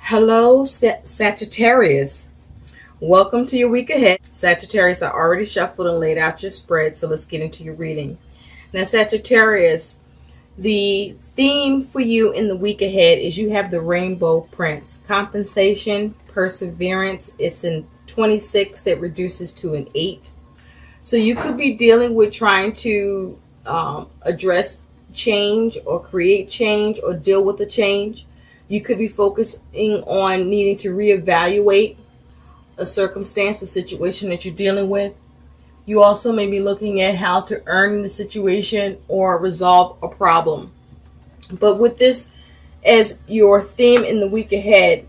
Hello, Sagittarius. Welcome to your week ahead. Sagittarius, I already shuffled and laid out your spread, so let's get into your reading. Now, Sagittarius, the theme for you in the week ahead is you have the Rainbow Prince. Compensation, perseverance. It's in 26 that reduces to an 8. So you could be dealing with trying to address change or create change or deal with the change. You could be focusing on needing to reevaluate a circumstance or situation that you're dealing with. You also may be looking at how to earn the situation or resolve a problem. But with this as your theme in the week ahead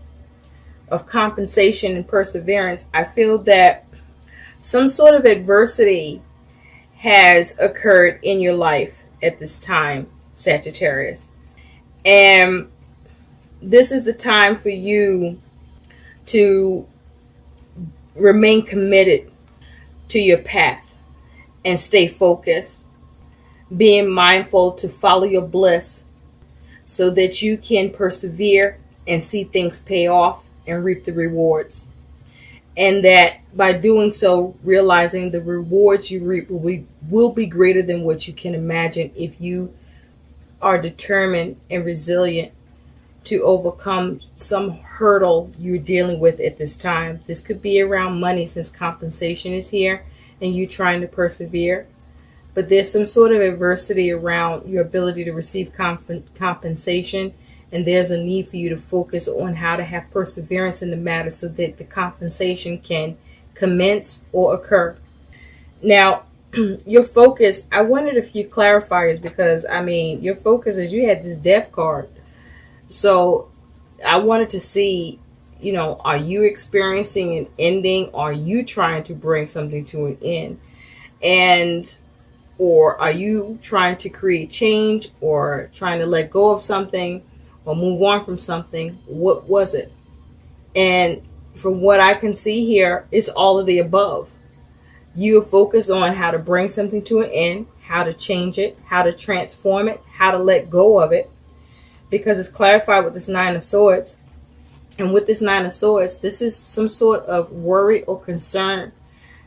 of compensation and perseverance, I feel that some sort of adversity has occurred in your life at this time, Sagittarius. And this is the time for you to remain committed to your path and stay focused, being mindful to follow your bliss so that you can persevere and see things pay off and reap the rewards. And that by doing so, realizing the rewards you reap will be greater than what you can imagine if you are determined and resilient to overcome some hurdle you're dealing with at this time. This could be around money, since compensation is here and you trying to persevere. But there's some sort of adversity around your ability to receive compensation, and there's a need for you to focus on how to have perseverance in the matter so that the compensation can commence or occur. Now, your focus, I wanted a few clarifiers because, your focus is you had this death card. So I wanted to see, are you experiencing an ending? Are you trying to bring something to an end? Or are you trying to create change or trying to let go of something or move on from something? What was it? And from what I can see here, it's all of the above. You are focused on how to bring something to an end, how to change it, how to transform it, how to let go of it. Because it's clarified with this Nine of Swords. And with this Nine of Swords, this is some sort of worry or concern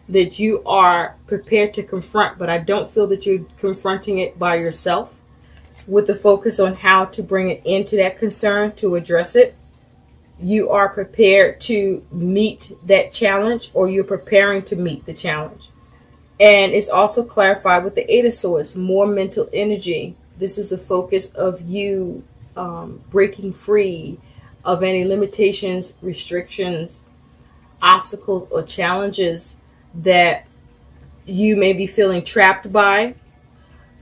that you are prepared to confront. But I don't feel that you're confronting it by yourself. With the focus on how to bring it into that concern, to address it. You are prepared to meet that challenge, or you're preparing to meet the challenge. And it's also clarified with the Eight of Swords, more mental energy. This is a focus of you breaking free of any limitations, restrictions, obstacles, or challenges that you may be feeling trapped by,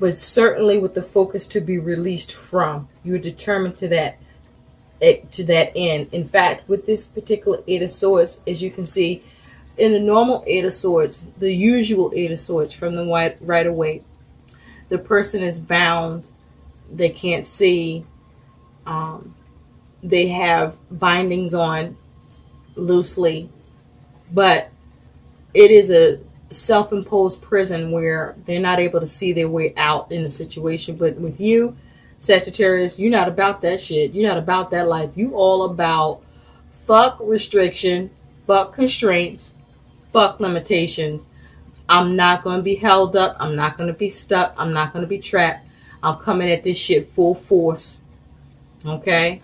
but certainly with the focus to be released from. You're determined to that end. In fact, with this particular Eight of Swords, as you can see, in the normal Eight of Swords, the usual Eight of Swords from the right away, the person is bound, they can't see, they have bindings on loosely, but it is a self-imposed prison where they're not able to see their way out in the situation. But with you, Sagittarius, you're not about that shit. You're not about that life. You all about fuck restriction, fuck constraints, fuck limitations. I'm not going to be held up. I'm not going to be stuck. I'm not going to be trapped. I'm coming at this shit full force. Okay?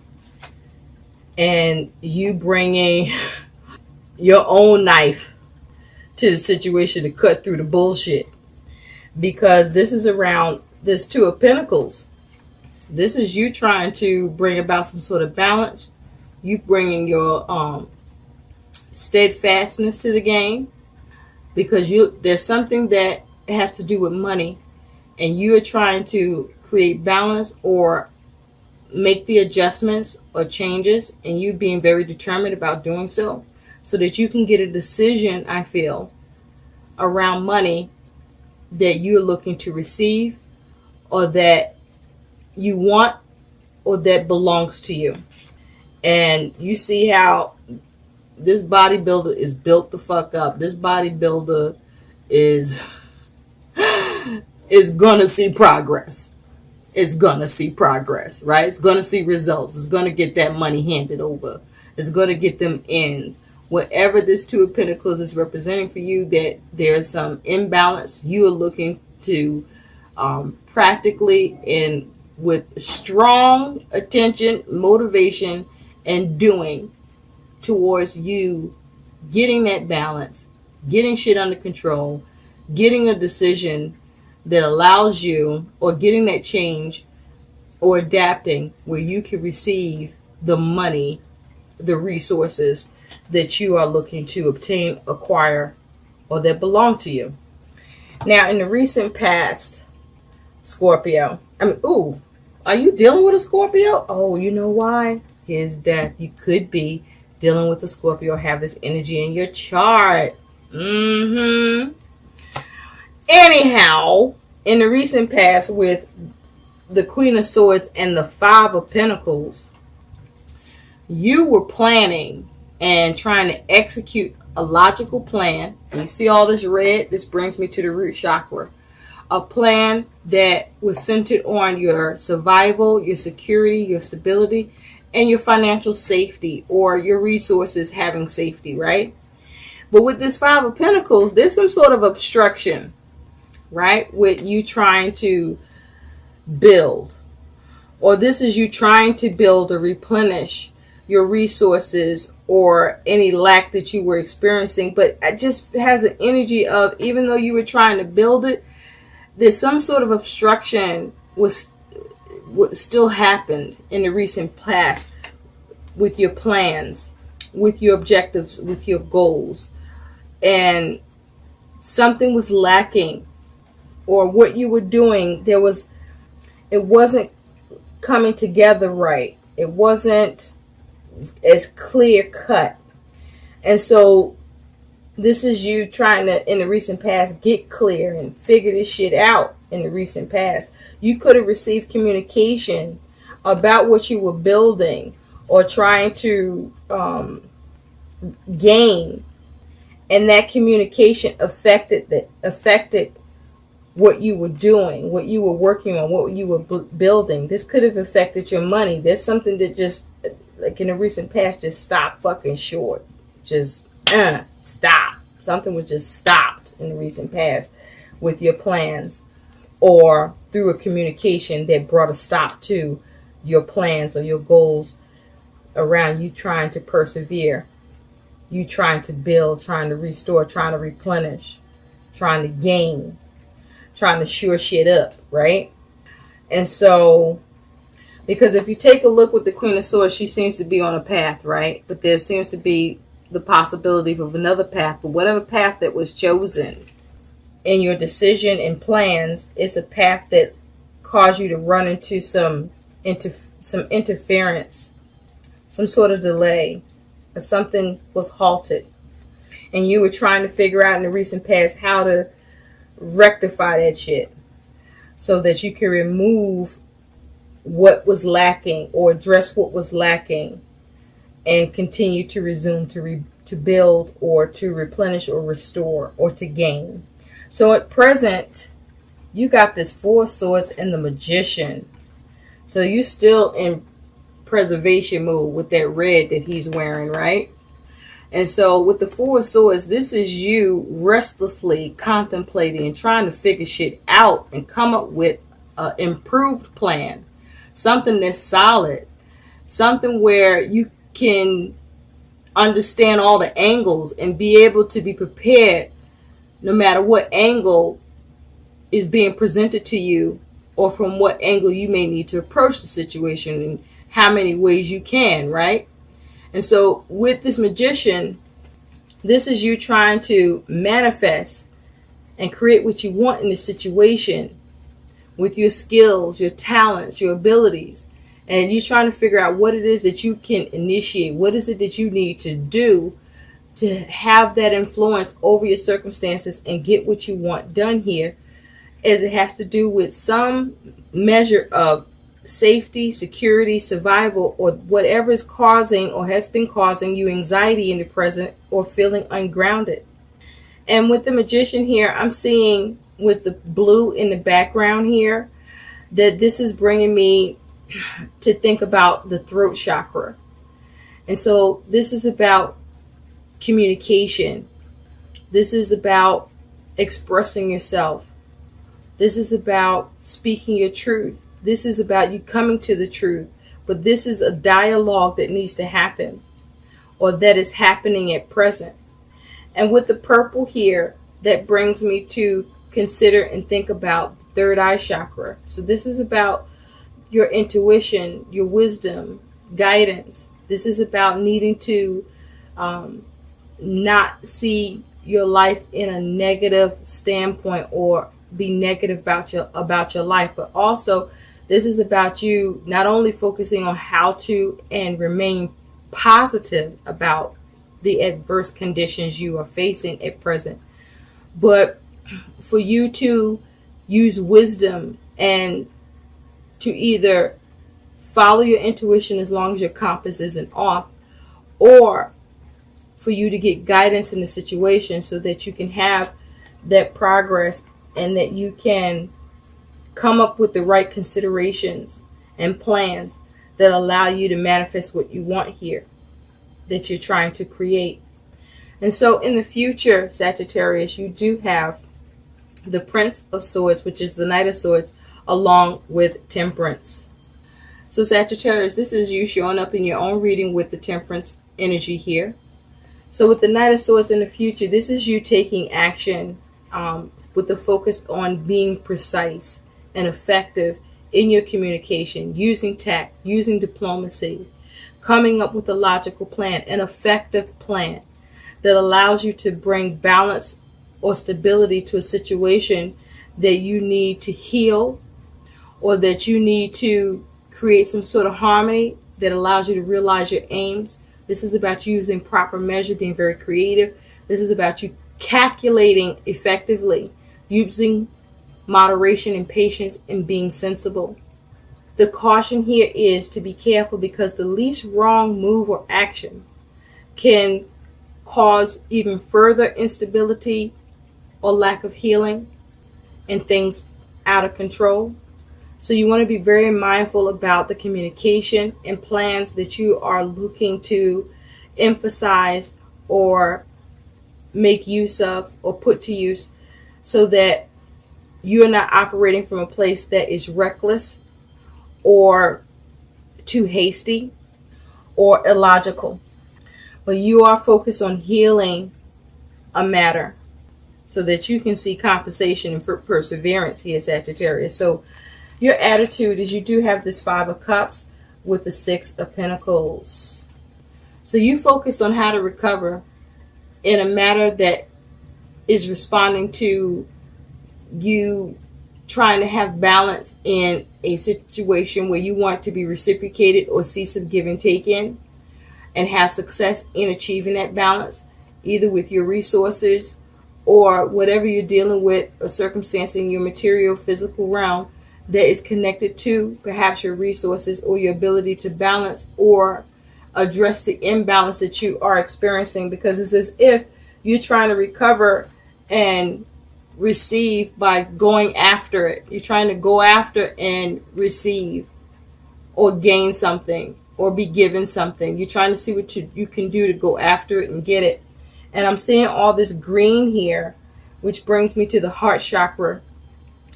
And you bringing your own knife to the situation to cut through the bullshit. Because this is around this Two of Pentacles. This is you trying to bring about some sort of balance. You bringing your steadfastness to the game. Because there's something that has to do with money. And you are trying to create balance or make the adjustments or changes, and you being very determined about doing so that you can get a decision, I feel, around money that you're looking to receive, or that you want, or that belongs to you. And you see how this bodybuilder is built the fuck up. This bodybuilder is gonna see progress. It's going to see progress, right? It's going to see results. It's going to get that money handed over. is going to get them ends. Whatever this Two of Pentacles is representing for you, that there's some imbalance, you are looking to practically and with strong attention, motivation, and doing towards you getting that balance, getting shit under control, getting a decision that allows you, or getting that change or adapting where you can receive the money, the resources that you are looking to obtain, acquire, or that belong to you. Now, in the recent past, Scorpio, are you dealing with a Scorpio? Oh, you know why? Here's death. You could be dealing with a Scorpio, have this energy in your chart. Anyhow, in the recent past with the Queen of Swords and the Five of Pentacles, you were planning and trying to execute a logical plan. And you see all this red? This brings me to the root chakra. A plan that was centered on your survival, your security, your stability, and your financial safety, or your resources having safety, right? But with this Five of Pentacles, there's some sort of obstruction, right? With you trying to build, or this is you trying to build or replenish your resources or any lack that you were experiencing. But it just has an energy of, even though you were trying to build it, there's some sort of obstruction was what still happened in the recent past with your plans, with your objectives, with your goals, and something was lacking, or what you were doing, it wasn't coming together right. It wasn't as clear cut. And so this is you trying to, in the recent past, get clear and figure this shit out. In the recent past, you could have received communication about what you were building or trying to gain, and that communication affected what you were doing, what you were working on, what you were building. This could have affected your money. There's something that just, like in the recent past, just stopped fucking short. Just stop. Something was just stopped in the recent past with your plans, or through a communication that brought a stop to your plans or your goals around you trying to persevere, you trying to build, trying to restore, trying to replenish, trying to gain, trying to shore shit up, right? And so, because if you take a look with the Queen of Swords, she seems to be on a path, right? But there seems to be the possibility of another path. But whatever path that was chosen in your decision and plans, it's a path that caused you to run into some interference, some sort of delay, or something was halted. And you were trying to figure out in the recent past how to rectify that shit so that you can remove what was lacking or address what was lacking and continue to resume to build or to replenish or restore or to gain. So at present, you got this Four of Swords and the Magician. So you still in preservation mode with that red that he's wearing, right? And so with the Four of Swords, this is you restlessly contemplating and trying to figure shit out and come up with an improved plan. Something that's solid. Something where you can understand all the angles and be able to be prepared no matter what angle is being presented to you, or from what angle you may need to approach the situation, and how many ways you can, right? And so with this Magician, this is you trying to manifest and create what you want in the situation with your skills, your talents, your abilities. And you're trying to figure out what it is that you can initiate. What is it that you need to do to have that influence over your circumstances and get what you want done here, as it has to do with some measure of safety, security, survival, or whatever is causing or has been causing you anxiety in the present or feeling ungrounded. And with the Magician here, I'm seeing with the blue in the background here that this is bringing me to think about the throat chakra. And so this is about communication. This is about expressing yourself. This is about speaking your truth. This is about you coming to the truth. But this is a dialogue that needs to happen, or that is happening at present. And with the purple here, that brings me to consider and think about the third eye chakra. So this is about your intuition, your wisdom, guidance. This is about needing to not see your life in a negative standpoint or be negative about your life, but also this is about you not only focusing on how to and remain positive about the adverse conditions you are facing at present, but for you to use wisdom and to either follow your intuition as long as your compass isn't off, or for you to get guidance in the situation so that you can have that progress and that you can come up with the right considerations and plans that allow you to manifest what you want here, that you're trying to create. And so in the future, Sagittarius, you do have the Prince of Swords, which is the Knight of Swords, along with Temperance. So Sagittarius, this is you showing up in your own reading with the Temperance energy here. So with the Knight of Swords in the future, this is you taking action with the focus on being precise and effective in your communication, using tact, using diplomacy, coming up with a logical plan, an effective plan that allows you to bring balance or stability to a situation that you need to heal, or that you need to create some sort of harmony that allows you to realize your aims. This is about you using proper measure, being very creative. This is about you calculating effectively, using moderation and patience, and being sensible. The caution here is to be careful, because the least wrong move or action can cause even further instability or lack of healing and things out of control. So you want to be very mindful about the communication and plans that you are looking to emphasize or make use of or put to use, so that you are not operating from a place that is reckless or too hasty or illogical. But you are focused on healing a matter so that you can see compensation and perseverance here, Sagittarius. So your attitude is you do have this Five of Cups with the Six of Pentacles. So you focus on how to recover in a matter that is responding to you trying to have balance in a situation where you want to be reciprocated or see some give and take in, and have success in achieving that balance, either with your resources or whatever you're dealing with, a circumstance in your material physical realm that is connected to perhaps your resources or your ability to balance or address the imbalance that you are experiencing, because it's as if you're trying to recover and receive by going after it. You're trying to go after and receive or gain something or be given something. You're trying to see what you can do to go after it and get it. And I'm seeing all this green here, which brings me to the heart chakra.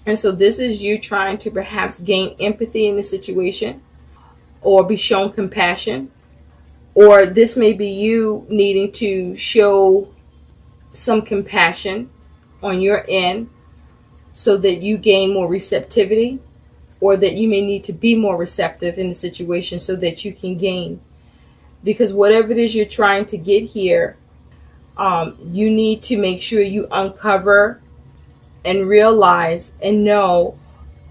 And so this is you trying to perhaps gain empathy in the situation or be shown compassion. Or this may be you needing to show some compassion on your end so that you gain more receptivity, or that you may need to be more receptive in the situation so that you can gain. Because whatever it is you're trying to get here, you need to make sure you uncover and realize and know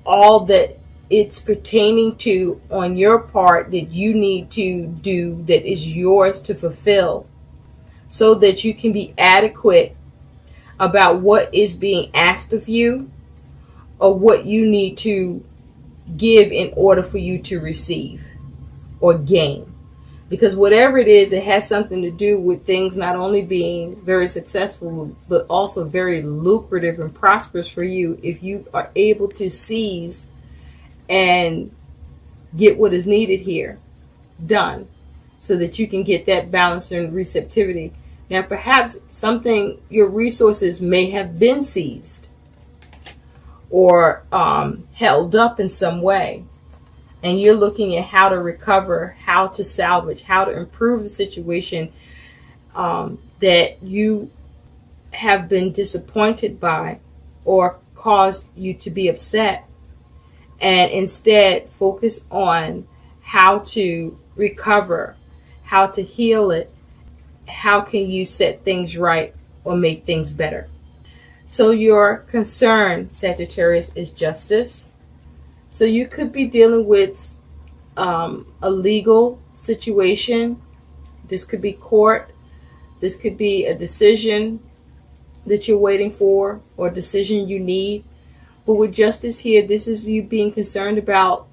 all that it's pertaining to on your part that you need to do, that is yours to fulfill, so that you can be adequate about what is being asked of you or what you need to give in order for you to receive or gain. Because whatever it is, it has something to do with things not only being very successful, but also very lucrative and prosperous for you if you are able to seize and get what is needed here done. so that you can get that balance and receptivity. Now, perhaps your resources may have been seized or held up in some way. And you're looking at how to recover, how to salvage, how to improve the situation that you have been disappointed by or caused you to be upset. And instead focus on how to recover, how to heal it, how can you set things right or make things better. So your concern, Sagittarius, is justice. So you could be dealing with a legal situation. This could be court. This could be a decision that you're waiting for or a decision you need. But with justice here, this is you being concerned about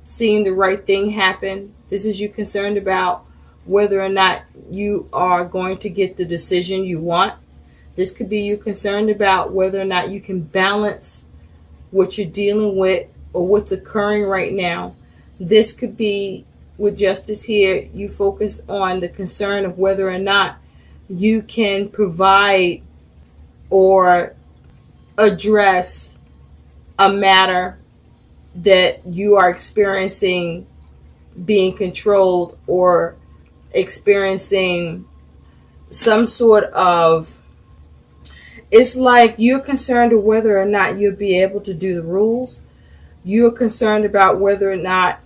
seeing the right thing happen. This is you concerned about whether or not you are going to get the decision you want. This could be you concerned about whether or not you can balance what you're dealing with or what's occurring right now. This could be, with justice here, you focus on the concern of whether or not you can provide or address a matter that you are experiencing being controlled or experiencing some sort of, it's like you're concerned with whether or not you'll be able to do the rules. You're concerned about whether or not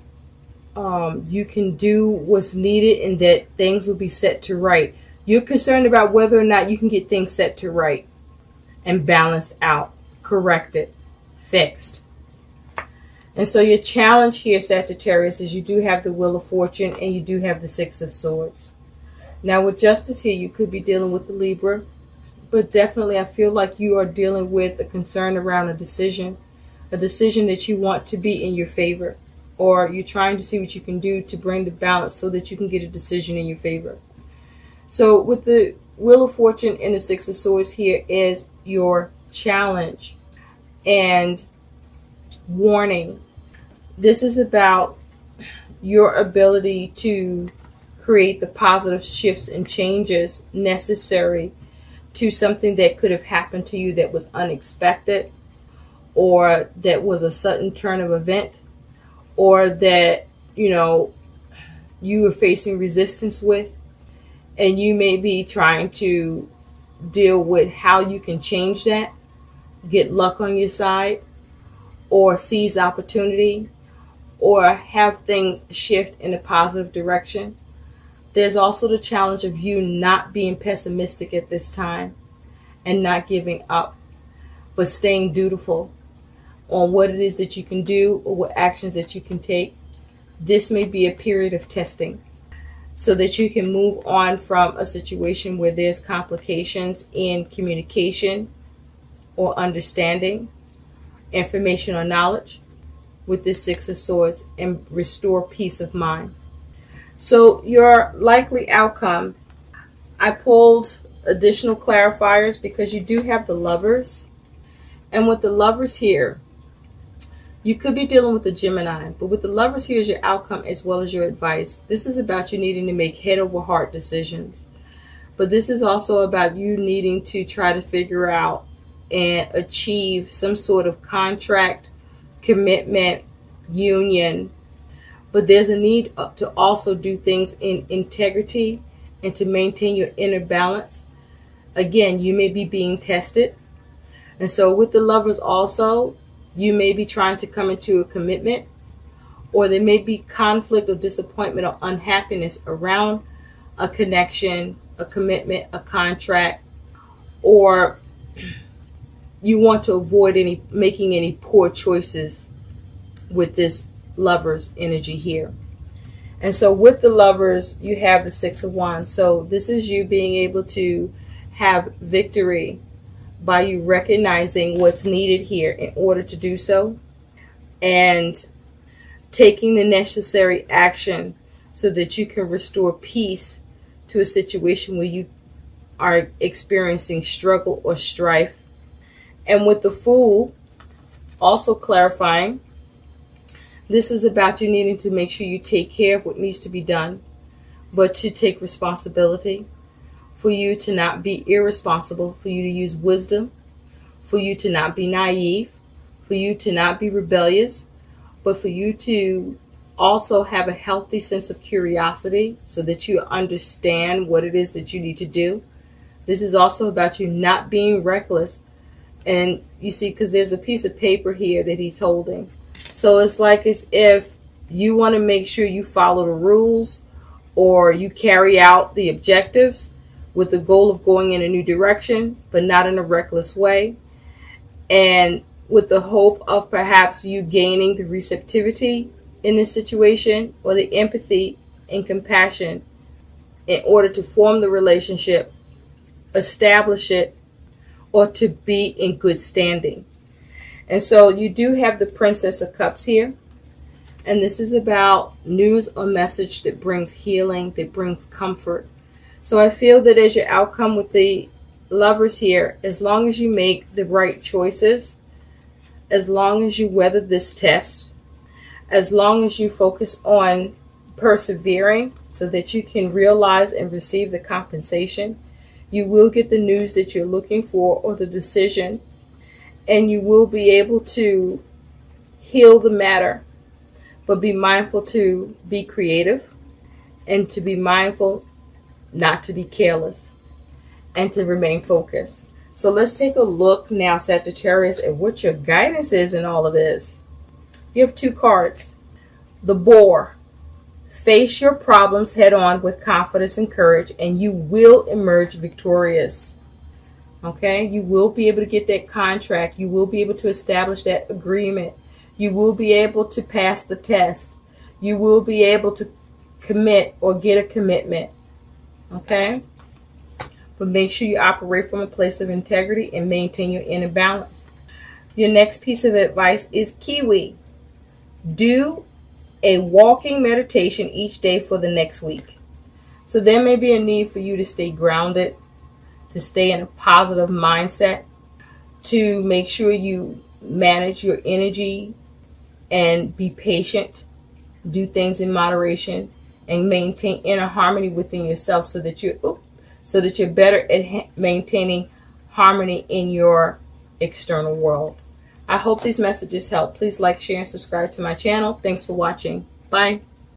you can do what's needed and that things will be set to right. You're concerned about whether or not you can get things set to right and balanced out, corrected, fixed. And so your challenge here, Sagittarius, is you do have the Wheel of Fortune and you do have the Six of Swords. Now with justice here, you could be dealing with the Libra. But definitely I feel like you are dealing with a concern around a decision that you want to be in your favor, or you're trying to see what you can do to bring the balance so that you can get a decision in your favor. So with the Wheel of Fortune and the Six of Swords here is your challenge and warning. This is about your ability to create the positive shifts and changes necessary to something that could have happened to you that was unexpected, or that was a sudden turn of event, or that you were facing resistance with, and you may be trying to deal with how you can change that, get luck on your side, or seize opportunity, or have things shift in a positive direction. There's also the challenge of you not being pessimistic at this time and not giving up, but staying dutiful on what it is that you can do or what actions that you can take. This may be a period of testing so that you can move on from a situation where there's complications in communication or understanding, information or knowledge with this Six of Swords, and restore peace of mind. So your likely outcome, I pulled additional clarifiers because you do have the Lovers. And with the Lovers here, you could be dealing with the Gemini, but with the Lovers here is your outcome as well as your advice. This is about you needing to make head over heart decisions. But this is also about you needing to try to figure out and achieve some sort of contract, commitment, union. But there's a need to also do things in integrity and to maintain your inner balance. Again, you may be being tested. And so with the Lovers also, you may be trying to come into a commitment, or there may be conflict or disappointment or unhappiness around a connection, a commitment, a contract, or you want to avoid making any poor choices with this Lovers energy here. And so with the Lovers, you have the Six of Wands. So this is you being able to have victory by you recognizing what's needed here in order to do so, and taking the necessary action so that you can restore peace to a situation where you are experiencing struggle or strife. And with the Fool, also clarifying, this is about you needing to make sure you take care of what needs to be done, but to take responsibility, for you to not be irresponsible, for you to use wisdom, for you to not be naive, for you to not be rebellious, but for you to also have a healthy sense of curiosity so that you understand what it is that you need to do. This is also about you not being reckless. And you see, because there's a piece of paper here that he's holding. So it's like as if you want to make sure you follow the rules or you carry out the objectives with the goal of going in a new direction, but not in a reckless way. And with the hope of perhaps you gaining the receptivity in this situation or the empathy and compassion in order to form the relationship, establish it, or to be in good standing. And so you do have the Princess of Cups here. And this is about news or message that brings healing, that brings comfort. So I feel that as your outcome with the Lovers here, as long as you make the right choices, as long as you weather this test, as long as you focus on persevering so that you can realize and receive the compensation, you will get the news that you're looking for or the decision, and you will be able to heal the matter. But be mindful to be creative and to be mindful not to be careless and to remain focused. So let's take a look now, Sagittarius, at what your guidance is in all of this. You have two cards. The Boar. Face your problems head on with confidence and courage, and you will emerge victorious. Okay? You will be able to get that contract. You will be able to establish that agreement. You will be able to pass the test. You will be able to commit or get a commitment. Okay? But make sure you operate from a place of integrity and maintain your inner balance. Your next piece of advice is Kiwi. Do a walking meditation each day for the next week. So there may be a need for you to stay grounded, to stay in a positive mindset, to make sure you manage your energy and be patient, do things in moderation, and maintain inner harmony within yourself so that you're better at maintaining harmony in your external world. I hope these messages help. Please like, share, and subscribe to my channel. Thanks for watching. Bye.